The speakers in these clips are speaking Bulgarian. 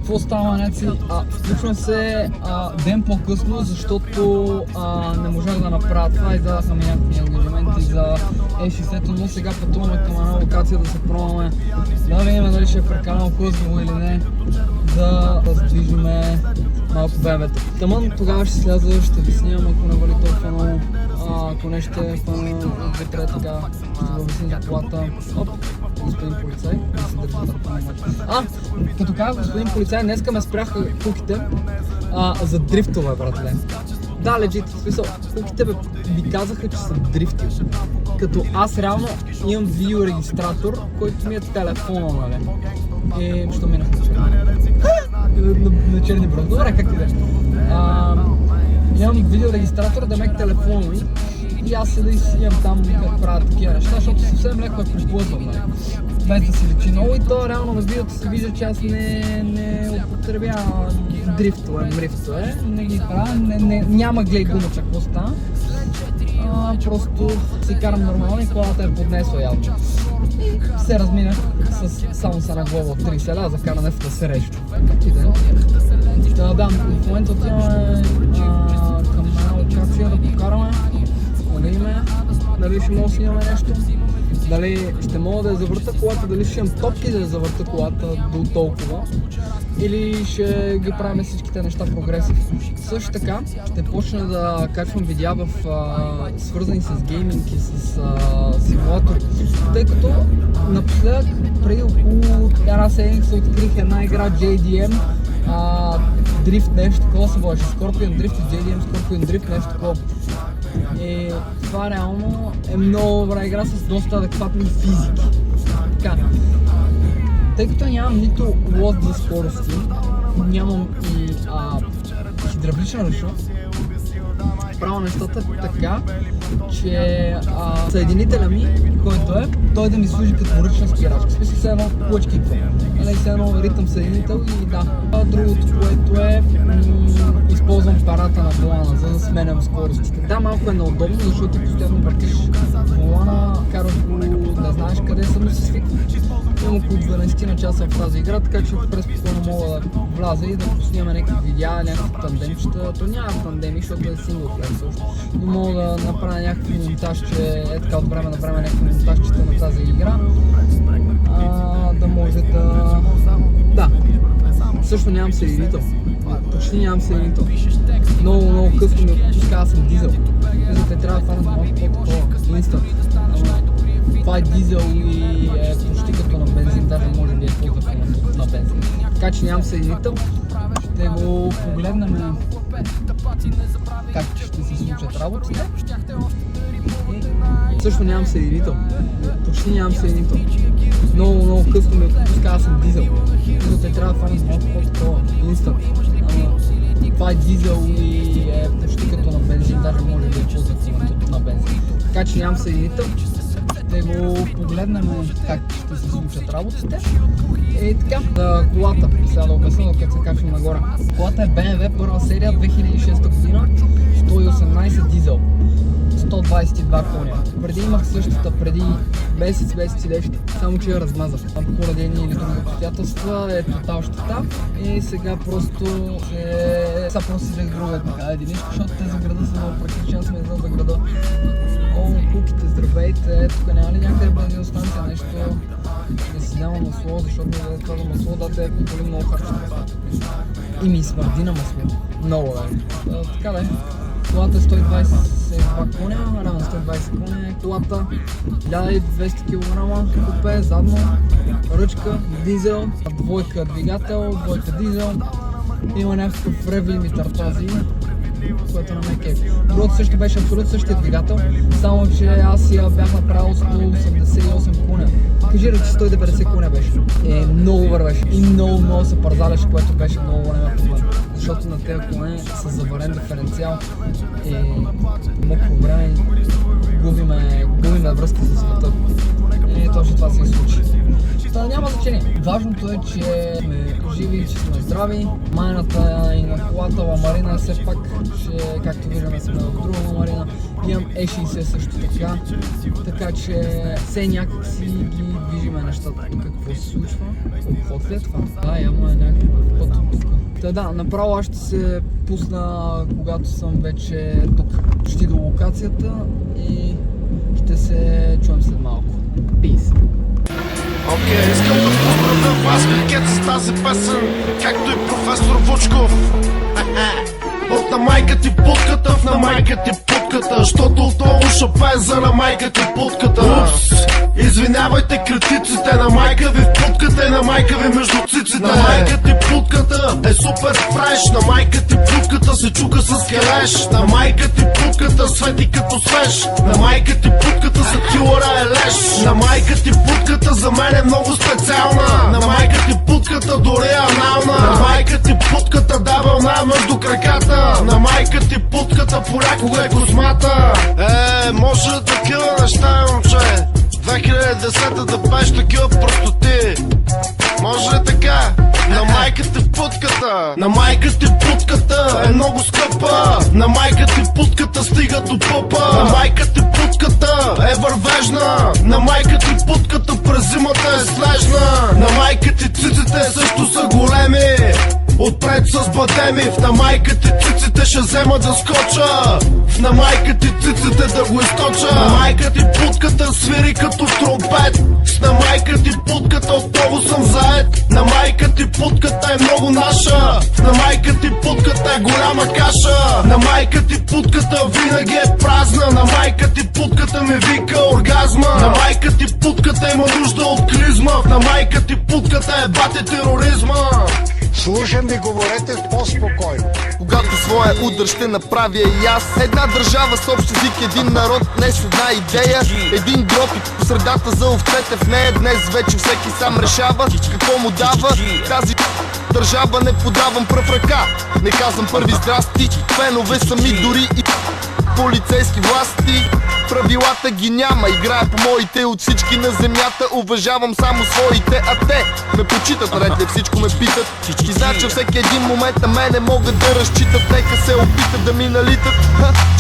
Какво става, Неци? Включвам се ден по-късно, защото не можах да направя това. Издадаха ми някакви ангажименти за E60, но сега пътуваме към една локация да се пробваме. Да видим дали ще е прекалено хлъзгаво или не, да сдвижиме малко БМВ-та. Тъмън тогава ще сляза, ще ви снимам, ако не вали толкова много. Ако не ще е вътре така, ще го обясня за колата. Оп, господин полицай, да се държи да помогна. Като казах господин полицай, днеска ме спряха куките за дрифтове, братле. Да, легит, в смисъл, куките ви казаха, че съм дрифтил. Като аз реално имам видеорегистратор, който ми е телефона, нали? И що минах на черни? На черни брод. Добре, как ти да? Имам видеорегистратор да мек телефона ми и аз седа и снимам там как правя такива неща, защото съвсем леко е приплъзвам, нали? Без да си личи много и то реално на видеото се вижда, че аз не употребявам дрифтове, не ги правя, няма глей гумача, какво става. Просто си карам нормално и колата е поднесла явно. И се разминах само с една глава от 30 ля за каране в срещу. Как и да е? Да, в момента отиваме към една локация да покараме, дали ще мога да снимаме нещо, дали ще мога да я завърта колата, дали ще имам топки да я завърта колата до толкова, или ще ги правим всичките неща прогресив. Също така ще почна да качвам видеа свързани с гейминг и с симулатор, тъй като напоследък преди около една седмица открих една игра JDM, дрифт, нещо такова се водеше, Scorpion Drift и JDM Scorpion Drift, нещо такова. И това реално е много добра игра с доста адекватни физики. Така, тъй като нямам нито лост за скорости, нямам и хидравличен решет, правя нещата така, че съединителя ми, който е, той да ми служи като ръчна спирачка. В смисъл все едно плъчки какво. Все едно ритъм съединител и да. Другото, което е, използвам парата на волана, за да сменям скоростите. Да, малко е неудобно, защото ти постоянно въртиш волана, караш го, не знаеш къде съм да се свиква. Имам около 12 на часа в тази игра, така че преспокойно мога да вляза и да снимаме някакви видеа, някакви тандемчета. То няма тандеми, защото е синглплеер също. Но мога да направя някакви монтажче, така от време на време някакви монтажчета на тази игра. Да може да... Да. Също нямам съединител. Почти нямам съединител. Много късно ми отпуска, аз съм дизел. За те трябва да фанат малко по-такова. Инстант. Това е дизел и е почти като на бензин, даже може би е по-закънато на бензин. Така че нямам съединител. Ще го погледнем как ще се случат работите. Също нямам съединител. Почти нямам съединител. Много късно ми отпуска, аз съм дизел. За те трябва да фанат малко по-такова. Инстант. Това е дизел и е почти като на бензин, даже може би е по-закънато на бензин. Така че нямам съединител. Ще го погледнем как ще се случат работите. И така, колата, сега да обясня, докато се качвам нагоре. Колата е BMW първа серия 2006 година, 118 дизел, 122 коня. Преди имах същата, преди месец и нещо, само че я размазах. Поради едни или други обстоятелства е тотал щета и сега просто си взех друга единичка, защото те за града са много практични, аз ме знам за града. Куките, здравейте, тук няма ли някъде бензиностанция, нещо да си взема масло, защото това за масло, да, те поли много харчета. И ми смърди на масло. Много е. Така да е. Колата е 122 коня, равно 120 коня е колата, 1200 кг, купе, задно, ръчка, дизел, двойка двигател, двойка дизел, има някакъв рев лимитър тази, което на ме кефи. Другото също беше абсолютно същия двигател, само че аз я бях направил 188 коня. Кажи да, че 190 коня беше. Много вървеше и много се парзаляше, което беше много голям проблем. Защото на тези коне с заварен диференциал и мокро време губиме връзка с света. И точно това се и случи. Няма значение. Важното е, че сме живи и че сме здрави. Майната и на колата ламарина все пак, че както виждаме сме в друга ламарина. Имам E60 също така. Така че все някак си ги движиме нещата. Какво се случва? Какво след това? Да, явно е някакъв път Да, направо аз ще се пусна, когато съм вече тук, почти до локацията и ще се чуем след малко. Peace! Окей, искам да поздравя вас, Крикет, с тази песен, както и професор Вучков. От на майка ти путката, в на майка ти путката, защото отново ще пеза на майка ти путката. Упс, извинявайте критиците, на майка ви в путката и на майка ви между циците. На майка ти путката е супер фреш, на майка ти путката се чука с келеш. На майка ти путката свети като свеж, на майка ти путката са килъра е леш. На майка ти путката за мен е много специална, на майка ти путката дори е анална. На майка ти путката да вълна между краката, на майка ти путката понякога е космата. Може такива неща, момче, 2010 да пееш такива простоти. Може ли така? На майка ти путката, на майка ти путката е много скъпа, на майка ти путката стига до пъпа. На майка ти путката е вървежна, на майка ти путката през зимата е снежна. На майка ти циците също са големи, отпред с бадеми. В на майка ти циците ще взема да скоча, в на майка ти циците да го източа. На майка ти путката свири като тромпет, с на майка ти путката отново съм заед. На майка ти путката е много наша, в на майка ти путката е голяма каша. На майка ти путката винаги е празна, на майка ти путката ми вика оргазма. На майка ти путката има нужда от клизма, на майка ти путката е бате тероризма. Слушам ви, говорете по-спокойно. Когато своя удар ще направя и аз. Една държава с общ език, един народ, днес една идея, един гроб и по средата за овцете в нея. Днес вече всеки сам решава какво му дава. Тази държава не подавам пръв ръка, не казвам първи здрасти. Фенове са ми дори и полицейски власти. Правилата ги няма, играя по моите от всички на земята. Уважавам само своите, а те ме почитат. Наред ли всичко ме питат и знаят, че всеки един момент на мене могат да разчитат. Нека се опитат да ми налитат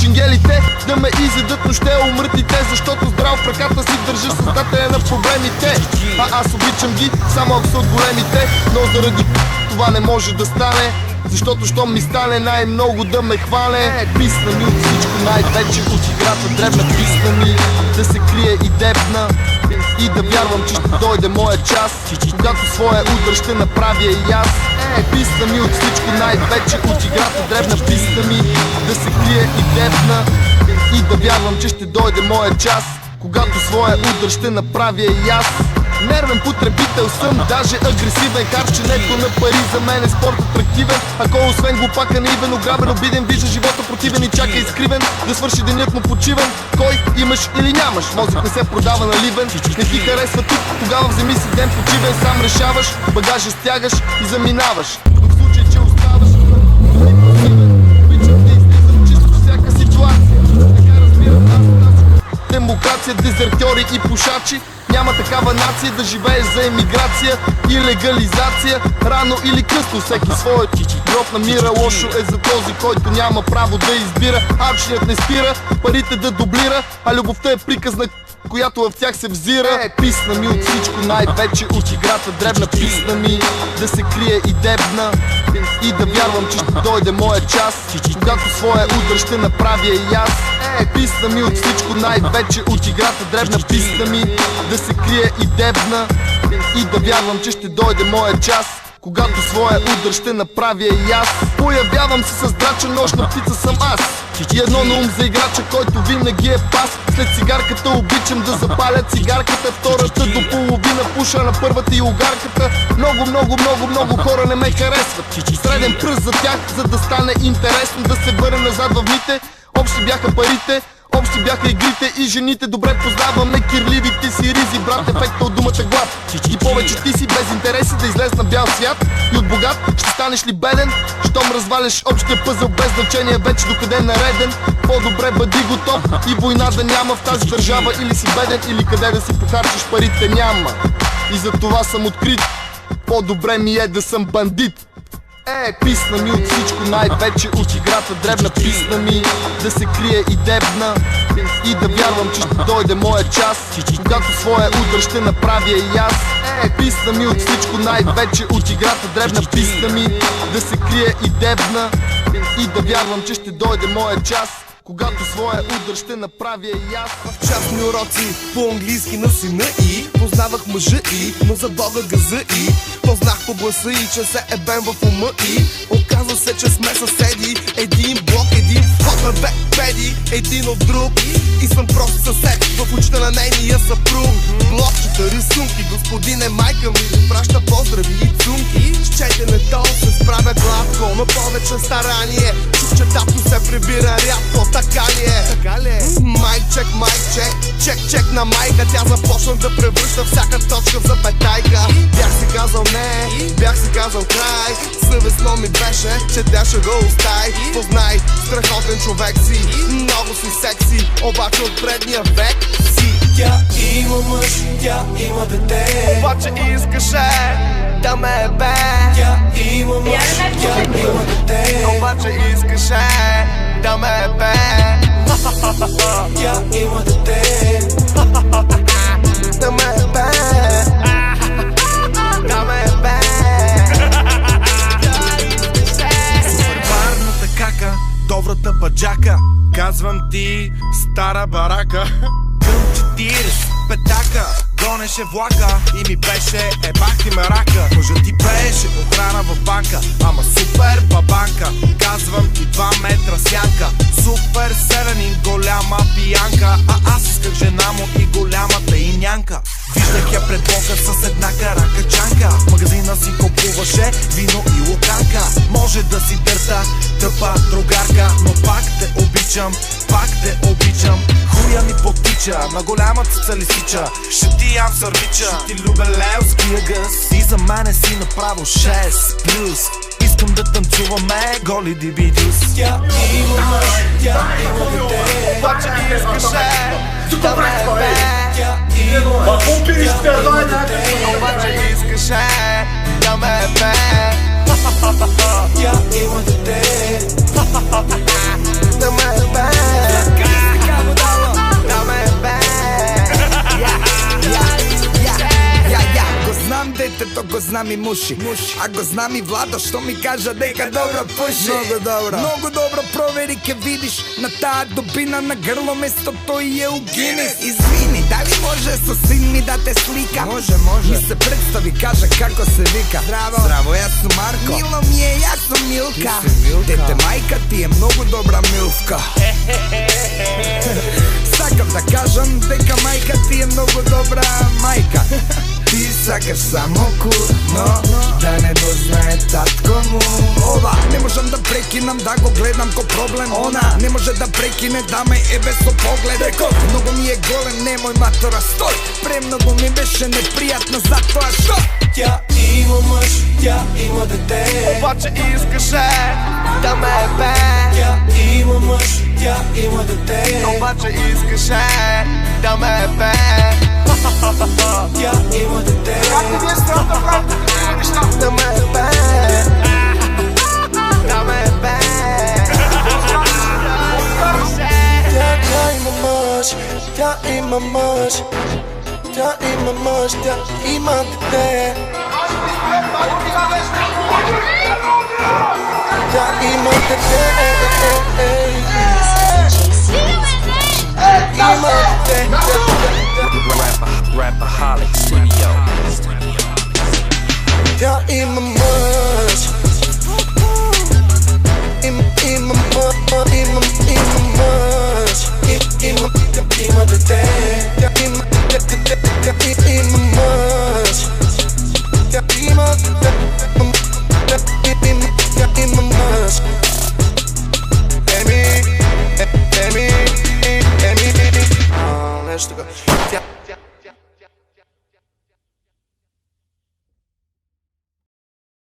чингелите, да ме изядат, но ще умрат и те, защото здрав в ръката си държа създателя на проблемите. А аз обичам ги, само ако са от големите, но заради това не може да стане, защото що ми стане най-много да ме хване. Писна ми от всичко, най-вече от играта дребна. Писна ми да се крие и дебна и да вярвам, че ще дойде моя час, когато своя удар ще направя и аз. Писна ми от всичко, най-вече от играта дребна. Писна ми да се крие и дебна и да вярвам, че ще дойде моя час, когато своя удар ще направя и аз. Нервен потребител съм, даже агресивен. Харченето на пари за мен е спорт атрактивен. Ако освен глупака наивен, ограбен, обиден, вижда живота противен и чака изкривен да свърши денят му почивен. Кой имаш или нямаш, мозък не се продава на ливен. Не ти харесва тук, тогава вземи си ден почивен. Сам решаваш, багажа стягаш и заминаваш. В случай, че оставаш, обичам да излизам чисто всяка ситуация. Така разбирам демокрация, дезертьори и пушачи. Няма такава нация да живееш за емиграция и легализация. Рано или късно всеки своят гроб намира. Лошо е за този, който няма право да избира. Арчният не спира, парите да дублира, а любовта е приказна, която в тях се взира. Писна ми от всичко, най-вече от играта дребна. Писна ми да се крие и дебна и да вярвам, че ще дойде моя час, когато своя удар ще направя и аз. Писна ми от всичко, най-вече от играта дребна. Писна ми да се крие и дебна и да вярвам, че ще дойде моя час, когато своя удар ще направя и аз. Появявам се с драча, нощна птица съм аз и едно на ум за играча, който винаги е пас. След цигарката обичам да запаля цигарката, втората до половина пуша на първата и угарката. Много хора не ме харесват, среден пръст за тях, за да стане интересно да се върне назад в дните. Общи бяха парите, общи бяха игрите и жените. Добре познаваме кирливите си ризи, брат, ефекта от думата глад. И повече ти си без интереси да излез на бял свят. И от богат ще станеш ли беден, щом разваляш общия пъзъл без значение вече докъде е нареден. По-добре бъди готов и война да няма в тази държава. Или си беден, или къде да си похарчиш парите няма. И за това съм открит, по-добре ми е да съм бандит. Писна ми от всичко, най-вече от играта дребна. Писна ми да се крие и дебна и да вярвам, че ще дойде моя час, когато своя удар ще направя и аз. Писна ми от всичко, най-вече от играта дребна. Писна ми да се крие и дебна и да вярвам, че ще дойде моя час, когато своя удар ще направя и аз. В частни уроци по-английски на сина и познавах мъжа и, но за Бога газа и познах по гласа и, че се ебем в ума и оказва се, че сме съседи. Един блок, един вход на две педи, един от друг и съм просто съсед в очите на нейния съпруг. Блокчета, рисунки, господине, майка ми ви праща поздрави и цунки. С четенето се справя гладко, но повече старание. Чух, че тато се прибира рядко, така ли е? Майк чек, чек на майка. Тя започна да превръща всяка точка в запетайка. Бях си казал не, бях си казал край. Съвестно ми беше, че тя ще го остави. Познай, страхотен човек си, много си секси, обаче от предния век си. Тя има мъж, тя има дете, обаче искаше да ме бе. Тя има мъж, тя има дете, обаче искаше да ме бе. Тя има дете, да ме бе, да ме бе. Супербарната кака, добрата баджака, казвам ти стара барака. Към 40 петака гонеше влака и ми беше ебах ти мерака. Мъжът ти беше охрана в банка, ама супер бабанка. Казвам ти 2 метра сянка, супер селянин, голяма пиянка. А аз исках жена му и голямата и нянка. Виждах я пред блока с една каракачанка. В магазина си купуваше вино и луканка. Може да си дърта тъпа другарка, но пак те обичам, пак те обичам. Хуя ми потича, на голямата се лисича. Ще ти ям сървича, ще ти любя левския гъс. И за мене си направо 6+. Искам да танцуваме голи дибидюс. Тя има мъж, тя има дете, обаче искаше да ме бе. Тя има мъж, тя има дете, обаче искаше да ме бе. Тя има дете, да ме бе, да ме бе. Го знам детето, го знам и муши, а го знам и Владо, що ми кажа дека добро пуши. Много добро провери, ке видиш на тая дубина на гърло местото и е угинес. Извини, дали може със син ми да те слика? Може. Ми се представи, кажа како се вика. Здраво, аз съм Марко. Мило ми е, аз съм Милка. Дете майка ти е много добра милвка. Сакам да кажам дека майка ти е много добра майка. Ти сакаш само кур, но да не дознае татко му. Ова, не можам да прекинам да го гледам ко проблем. Она не може да прекине да ме ебе со поглед. Реко, много ми е голем, немој матора стой. Премногу ми беше непријатно за тоа што тя има мъж, тя има дете, обаче искаше да ме бе. Тя има мъж, тя има дете, обаче искаше да ме бе. Тя има дете, да ме бе, да ме бе. Тя има мъж, тя има мъж, тя има мъж, тя има дете. Тя има дете, има дете. Rapaholic Studio. Тя има мъж, има мъж, има дете. Тя има мъж, тя има мъж. Нещо така.